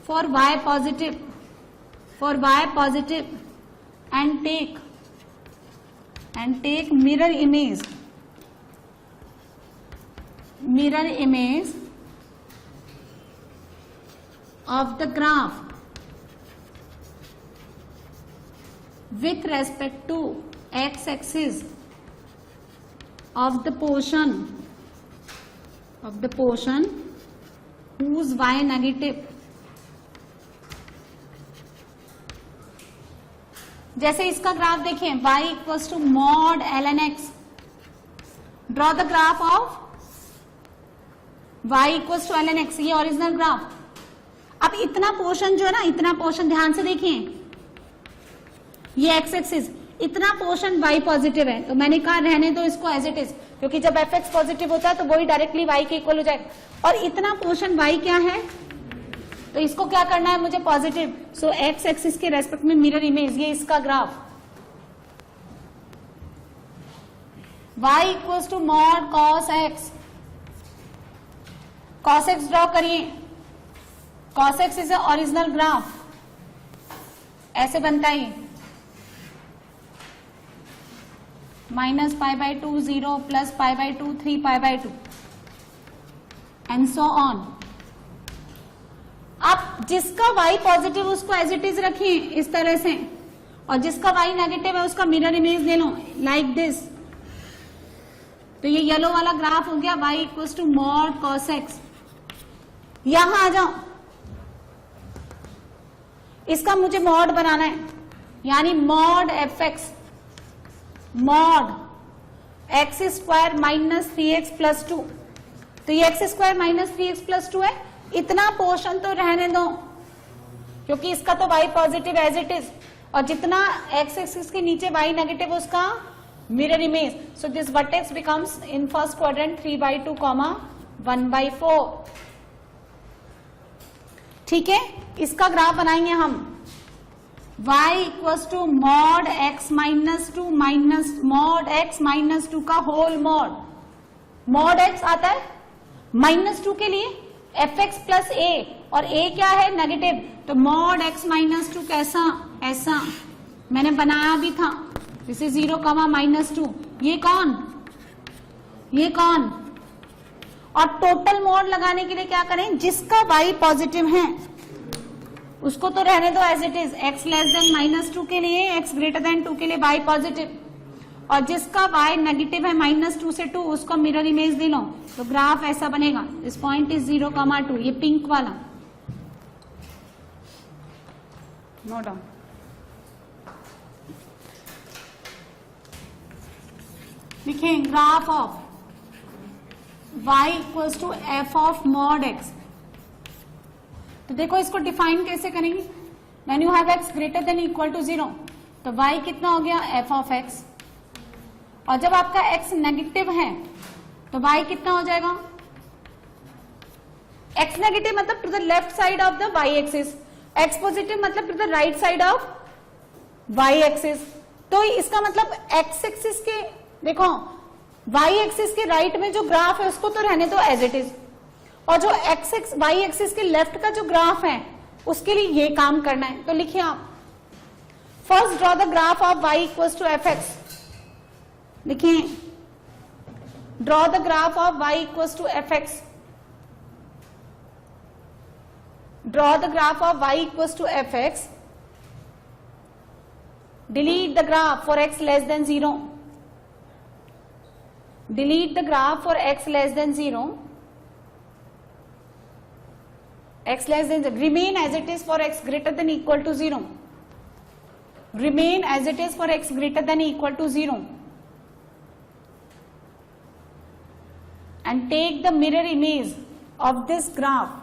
for y positive, and take mirror image of the graph with respect to x axis of the portion whose y negative. जैसे इसका graph देखिए, y equals to mod ln x। Draw the graph of y equals to ln x, ये original graph. अब इतना portion जो है ना, इतना पोर्शन ध्यान से देखिए, ये x एक्सिस, इतना पोर्शन y पॉजिटिव है, तो मैंने कहा रहने दो इसको एज इट इज, क्योंकि जब fx पॉजिटिव होता है तो वही डायरेक्टली y के इक्वल हो जाएगा। और इतना पोर्शन y क्या है, तो इसको क्या करना है मुझे, पॉजिटिव। सो x एक्सिस के रेस्पेक्ट में मिरर इमेज, ये इसका graph y equals to mod cos x। cos x draw करिए, cos x is original graph, ऐसे बनता है -π/2 0 +π/2 3π/2 एंड सो ऑन। आप जिसका y पॉजिटिव उसको एज इट इज रखिए इस तरह से, और जिसका y नेगेटिव है उसका मिरर इमेज ले लो लाइक दिस। तो ये येलो वाला ग्राफ हो गया y equals to mod cos x। यहां आ जाओ, इसका मुझे मॉड बनाना है, यानी mod fx mod x² - 3x + 2। तो ये x² - 3x + 2 है। इतना पोर्शन तो रहने दो, क्योंकि इसका तो y positive as it is, और जितना x एक्सिस के नीचे y नेगेटिव उसका mirror image. So this vertex becomes in first quadrant 3/2, 1/4। ठीक है, इसका ग्राफ बनाएंगे हम। y equals to mod x -2 mod x -2 का होल मॉड। मॉड x आता है -2 के लिए fx + a, और a क्या है, नेगेटिव। तो मॉड x -2 कैसा, ऐसा मैंने बनाया भी था, दिस इज 0, -2। ये कौन। और टोटल मॉड लगाने के लिए क्या करें, जिसका y पॉजिटिव है उसको तो रहने दो as it is. x less than -2 के लिए, x ग्रेटर देन 2 के लिए y पॉजिटिव, और जिसका y नेगेटिव है -2 से 2 उसको मिरर इमेज दे लो, तो ग्राफ ऐसा बनेगा। दिस पॉइंट इज 0,2, ये पिंक वाला। Note down. लिखें graph of y equals to f of mod x। तो देखो इसको डिफाइन कैसे करेंगे। When you have x greater than equal to 0, तो y कितना हो गया, f ऑफ x। और जब आपका x नेगेटिव है तो y कितना हो जाएगा, x नेगेटिव मतलब to the left side of the y axis, x positive मतलब to the right side of y axis. तो इसका मतलब x एक्सिस के, देखो y एक्सिस के राइट में जो ग्राफ है उसको तो रहने दो एज इट इज, और जो y एक्सिस के लेफ्ट का जो ग्राफ है उसके लिए ये काम करना है। तो लिखिए आप, first draw the graph of y equals to F X. लिखिए draw the graph of y equals to F X. Draw the graph of y equals to F X. Delete the graph for x less than 0। delete the graph for x less than 0, x less than 0, remain as it is for x greater than equal to 0, remain as it is for x greater than equal to 0, and take the mirror image of this graph,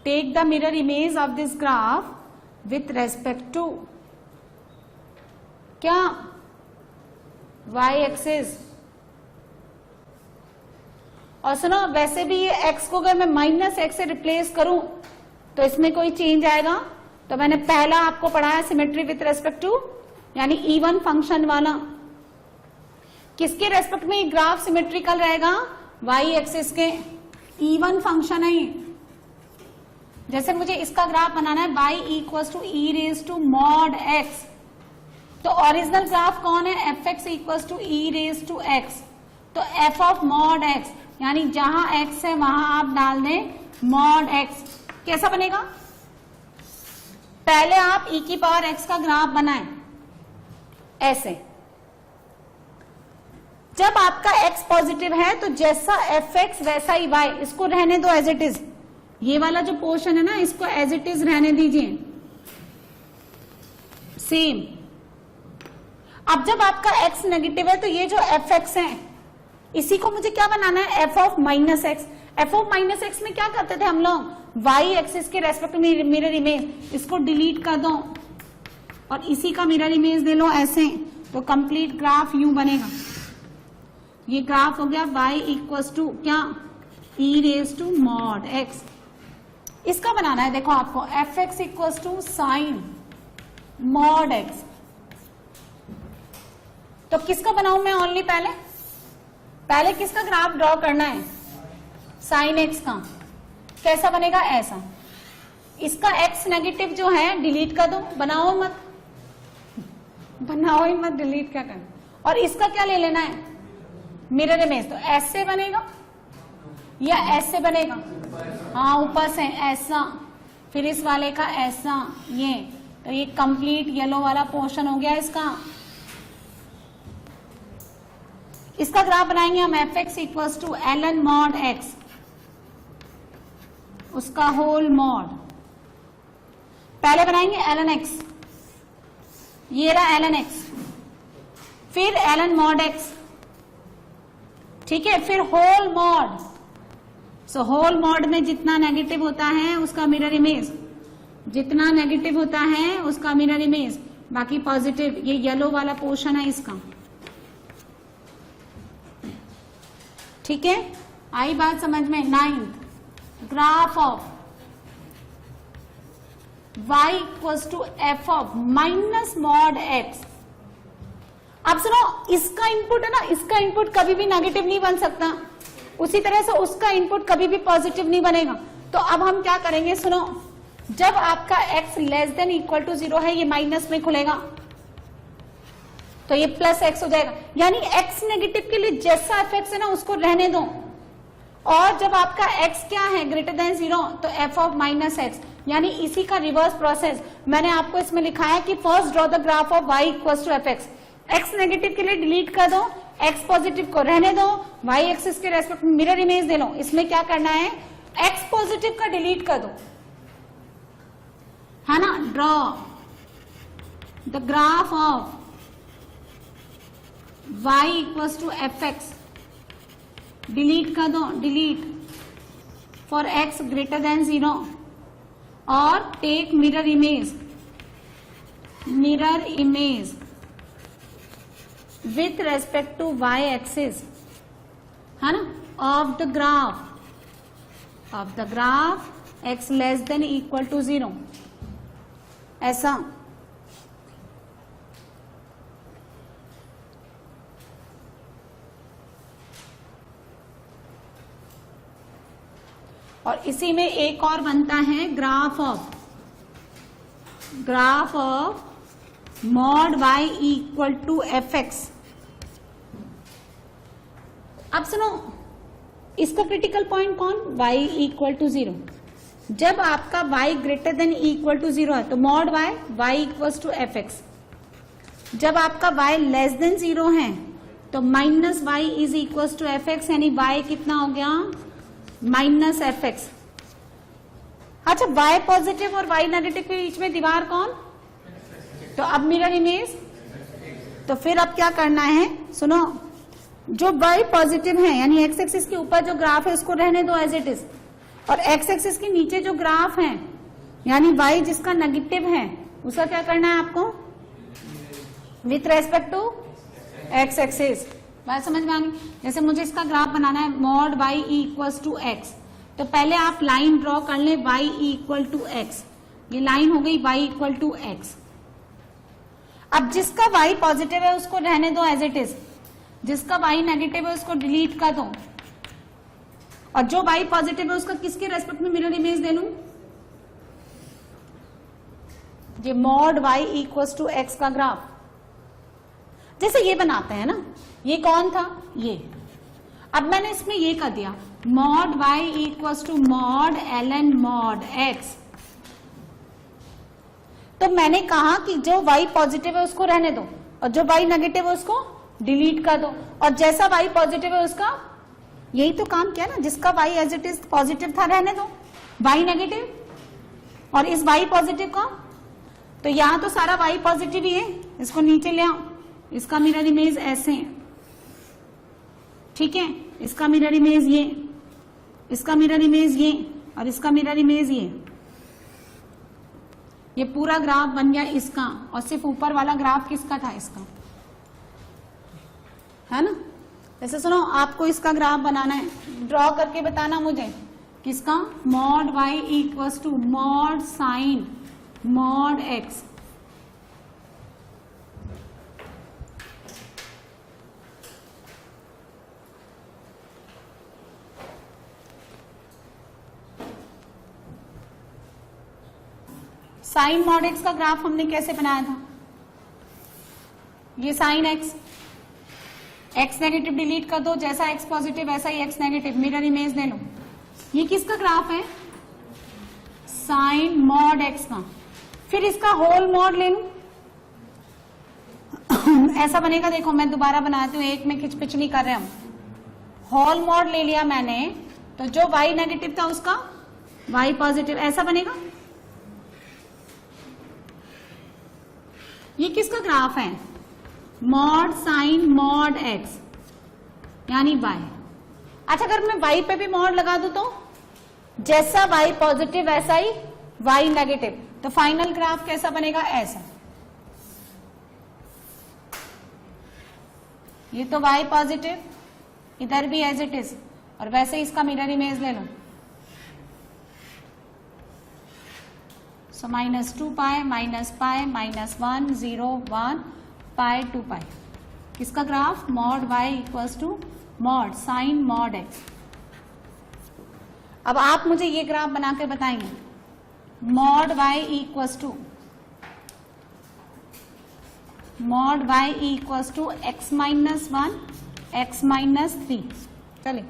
take the mirror image of this graph with respect to क्या, y axis. और सुनो वैसे भी ये x को अगर मैं -x से रिप्लेस करूं तो इसमें कोई चेंज आएगा। तो मैंने पहला आपको पढ़ाया सिमेट्री विथ रेस्पेक्ट टू, यानी इवन फंक्शन वाला। किसके रेस्पेक्ट में ये ग्राफ सिमेट्रिकल रहेगा, y एक्सिस के। इवन फंक्शन है ये। जैसे मुझे इसका ग्राफ बनाना है y equals to e raise to mod x, तो ओरिजिनल ग्राफ कौन है, f x equals to e raise to x. तो एफ ऑफ मॉड एक्स, यानी जहां x है वहां आप डाल दें मॉड x। कैसा बनेगा, पहले आप e की पावर x का ग्राफ बनाएं ऐसे। जब आपका x पॉजिटिव है तो जैसा एफ एक्स वैसा ही y, इसको रहने दो एज इट इज। ये वाला जो पोर्शन है ना इसको एज इट इज रहने दीजिए सेम। अब जब आपका x नेगेटिव है तो ये जो एफ एक्स है इसी को मुझे क्या बनाना है, F of -x। F of -x में क्या करते थे हम लोग, y एक्सिस के रेस्पेक्ट में मिरर इमेज, इसको डिलीट कर दो और इसी का मिरर इमेज दे लो ऐसे, तो कंप्लीट ग्राफ यूं बनेगा। ये ग्राफ हो गया y इक्वल्स टू क्या, e raise to mod x। इसका बनाना है देखो आपको, f x equals to sine mod x। तो किसका बनाऊं मैं, ओनली पहले किसका ग्राफ ड्रॉ करना है, साइन एक्स का। कैसा बनेगा, ऐसा। इसका x नेगेटिव जो है डिलीट कर दो, बनाओ ही मत, डिलीट क्या करना। और इसका क्या ले लेना है, मिरर इमेज। तो ऐसे बनेगा या ऐसे बनेगा, हाँ ऊपर से ऐसा, फिर इस वाले का ऐसा, ये। तो ये कंप्लीट येलो वाला पोर्शन हो गया इसका। इसका ग्राफ बनाएंगे हम, f x equals to l n mod x, उसका होल मॉड। पहले बनाएंगे एल एन एक्स, ये रहा एल एन एक्स, फिर एल एन मॉड एक्स, ठीक है, फिर whole mod. So whole mod में जितना नेगेटिव होता है उसका मिरर इमेज, जितना नेगेटिव होता है उसका मिरर इमेज, बाकी पॉजिटिव। ये येलो वाला पोर्शन है इसका, ठीक है। आई बात समझ में। 9th, graph of y equals to f of minus mod x। अब सुनो, इसका इनपुट है ना, इसका इनपुट कभी भी नेगेटिव नहीं बन सकता, उसी तरह से उसका इनपुट कभी भी पॉजिटिव नहीं बनेगा। तो अब हम क्या करेंगे, सुनो, जब आपका x less than equal to 0 है, ये माइनस में खुलेगा तो ये प्लस x हो जाएगा। यानी x नेगेटिव के लिए जैसा एफ एक्स है ना उसको रहने दो, और जब आपका x क्या है ग्रेटर देन 0 तो f ऑफ माइनस एक्स, यानी इसी का रिवर्स प्रोसेस मैंने आपको इसमें लिखा है कि first draw the graph of y equals to fx। x negative के लिए डिलीट कर दो, x पॉजिटिव को रहने दो, y एक्सिस के रेस्पेक्ट में मिरर इमेज दे लो। इसमें क्या करना है, x पॉजिटिव का डिलीट कर दो, है ना। Draw the graph of y equals to fx, delete कर दो, delete for x greater than 0 और take mirror image with respect to y axis, है ना, of the graph x less than equal to 0, ऐसा। और इसी में एक और बनता है graph of mod y equal to fx। अब सुनो, इसका क्रिटिकल पॉइंट कौन, y इक्वल टू 0। जब आपका y greater than equal to 0 है तो mod y equal to fx। जब आपका y लेस देन 0 है तो minus y is equal to fx, यानी y कितना हो गया, माइनस fx। अच्छा, y पॉजिटिव और y नेगेटिव के बीच में दीवार कौन, तो अब मिरर इमेज। तो फिर अब क्या करना है, सुनो, जो y पॉजिटिव है यानी x एक्सिस के ऊपर जो ग्राफ है उसको रहने दो एज इट इज, और x एक्सिस के नीचे जो ग्राफ है यानी y जिसका नेगेटिव है उसका क्या करना है आपको, with respect to x axis. बात समझ में आ गई। जैसे मुझे इसका ग्राफ बनाना है mod y equals to x, तो पहले आप लाइन ड्रॉ कर ले y इक्वल टू x, ये लाइन हो गई y इक्वल टू x। अब जिसका y पॉजिटिव है उसको रहने दो एज इट इज, जिसका y नेगेटिव है उसको डिलीट कर दो, और जो y पॉजिटिव है उसका किसके रेस्पेक्ट में मिरर इमेज दे लूं, ये mod y equals to x का ग्राफ। जैसे ये बनाते हैं ना, ये कौन था, ये। अब मैंने इसमें ये कर दिया mod y equals to mod ln mod x। तो मैंने कहा कि जो y पॉजिटिव है उसको रहने दो और जो y नेगेटिव है उसको डिलीट कर दो, और जैसा y पॉजिटिव है उसका, यही तो काम किया ना, जिसका y as it is positive था रहने दो, y नेगेटिव और इस y पॉजिटिव का, तो यहां तो सारा y पॉजिटिव ही है, इसको नीचे ले आओ, इसका मिरर इमेज ऐसे है, ठीक है, इसका मिरर इमेज ये, इसका मिरर इमेज ये, और इसका मिरर इमेज ये पूरा ग्राफ बन गया इसका, और सिर्फ ऊपर वाला ग्राफ किसका था, इसका, है ना। जैसे सुनो, आपको इसका ग्राफ बनाना है, ड्रॉ करके बताना मुझे, किसका, mod y equals to mod sine mod x। Sine mod x का ग्राफ हमने कैसे बनाया था, ये sine x, x negative delete कर दो, जैसा x पॉजिटिव वैसा ही x नेगेटिव, मिरर इमेज ले लो। ये किसका ग्राफ है, साइन मॉड x का। फिर इसका होल मॉड ले लूं, ऐसा बनेगा, देखो मैं दोबारा बनाती हूँ, एक में खिचपिच नहीं कर रहे हम। होल मॉड ले लिया मैंने, तो जो y नेगेटिव था उसका y पॉजिटिव, ऐसा बनेगा। ये किसका ग्राफ है, मॉड साइन मॉड x यानी y। अच्छा, अगर मैं y पे भी मॉड लगा दूं तो जैसा y पॉजिटिव वैसा ही y नेगेटिव, तो फाइनल ग्राफ कैसा बनेगा, ऐसा। ये तो y पॉजिटिव, इधर भी एज इट इज, और वैसे ही इसका मिरर इमेज ले लो, so minus 2 pi minus pi minus 1 0 1 pi 2 pi, किसका graph, mod y equals to mod sine mod x। अब आप मुझे ये ग्राफ बना के बताएंगे, mod y equals to mod y equals to x minus 1 x minus 3। चलिए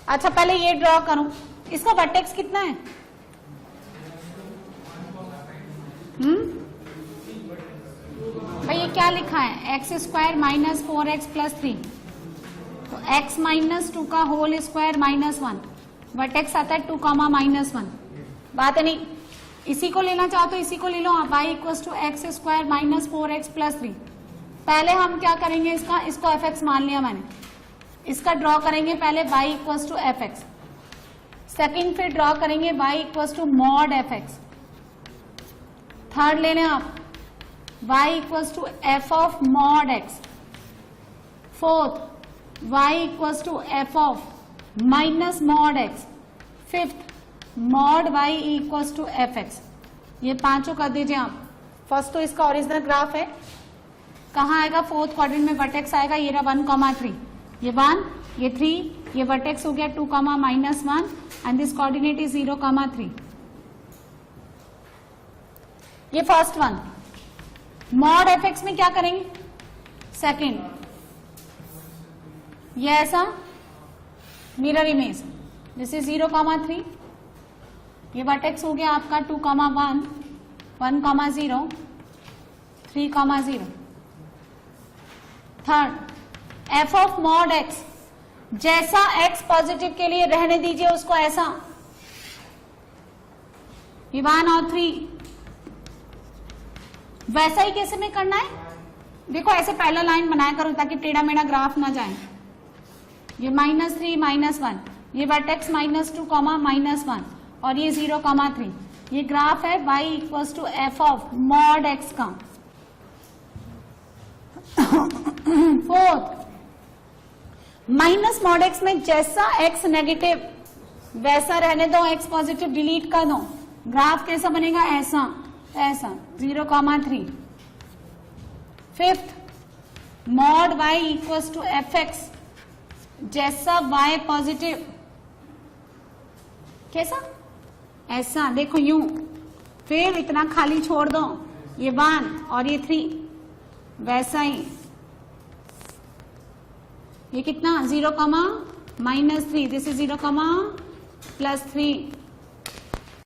अच्छा पहले ये ड्रॉ करूं, इसका वर्टेक्स कितना है? भाई ये क्या लिखा है? X square minus 4x plus 3, तो x माइनस 2 का होल स्क्वायर माइनस 1, वर्टेक्स आता है 2 कॉमा माइनस 1। बात है नहीं, इसी को लेना चाहो तो इसी को ले लो आप, y equal to x square minus 4x plus 3। पहले हम क्या करेंगे, इसको fx मान लिया मैंने, इसका ड्रॉ करेंगे पहले y equal to fx, second फिर ड्रॉ करेंगे y equal to mod fx, third ले लें आप y equals to f of mod x, fourth y equals to f of minus mod x, fifth mod y equals to fx। ये पांचों कर दीजिए आप। फर्स्ट तो इसका ओरिजिनल ग्राफ है, कहाँ आएगा? फोर्थ क्वाड्रेंट में वर्टेक्स आएगा, ये रहा 1,3, ये 1, ये 3, ये वर्टेक्स हो गया 2, minus 1 and this coordinate is 0,3। ये फर्स्ट वन। मॉड fx में क्या करेंगे? सेकंड, ये ऐसा मिरर इमेज, जैसे 0,3, ये वर्टेक्स हो गया आपका 2,1, 1,0, 3,0। Third, f of mod x, जैसा x पॉजिटिव के लिए रहने दीजिए उसको ऐसा, ये 1 और 3, वैसा ही कैसे में करना है? देखो ऐसे पहला लाइन बनाया करो ताकि टेढ़ा मेढ़ा ग्राफ ना जाए। ये -3, -1, ये वर्टेक्स -2, -1 और ये 0,3। ये ग्राफ है y equals to f of mod x का। फोर्थ, माइनस मॉड x में जैसा x नेगेटिव वैसा रहने दो, x पॉजिटिव डिलीट कर दो, ग्राफ कैसा बनेगा? ऐसा, ऐसा 0,3। Fifth, mod y equals to fx, जैसा y पॉजिटिव कैसा? ऐसा, देखो यूं, फिर इतना खाली छोड़ दो, ये 1 और ये 3 वैसा ही, ये कितना? 0, -3, दिस इज 0, +3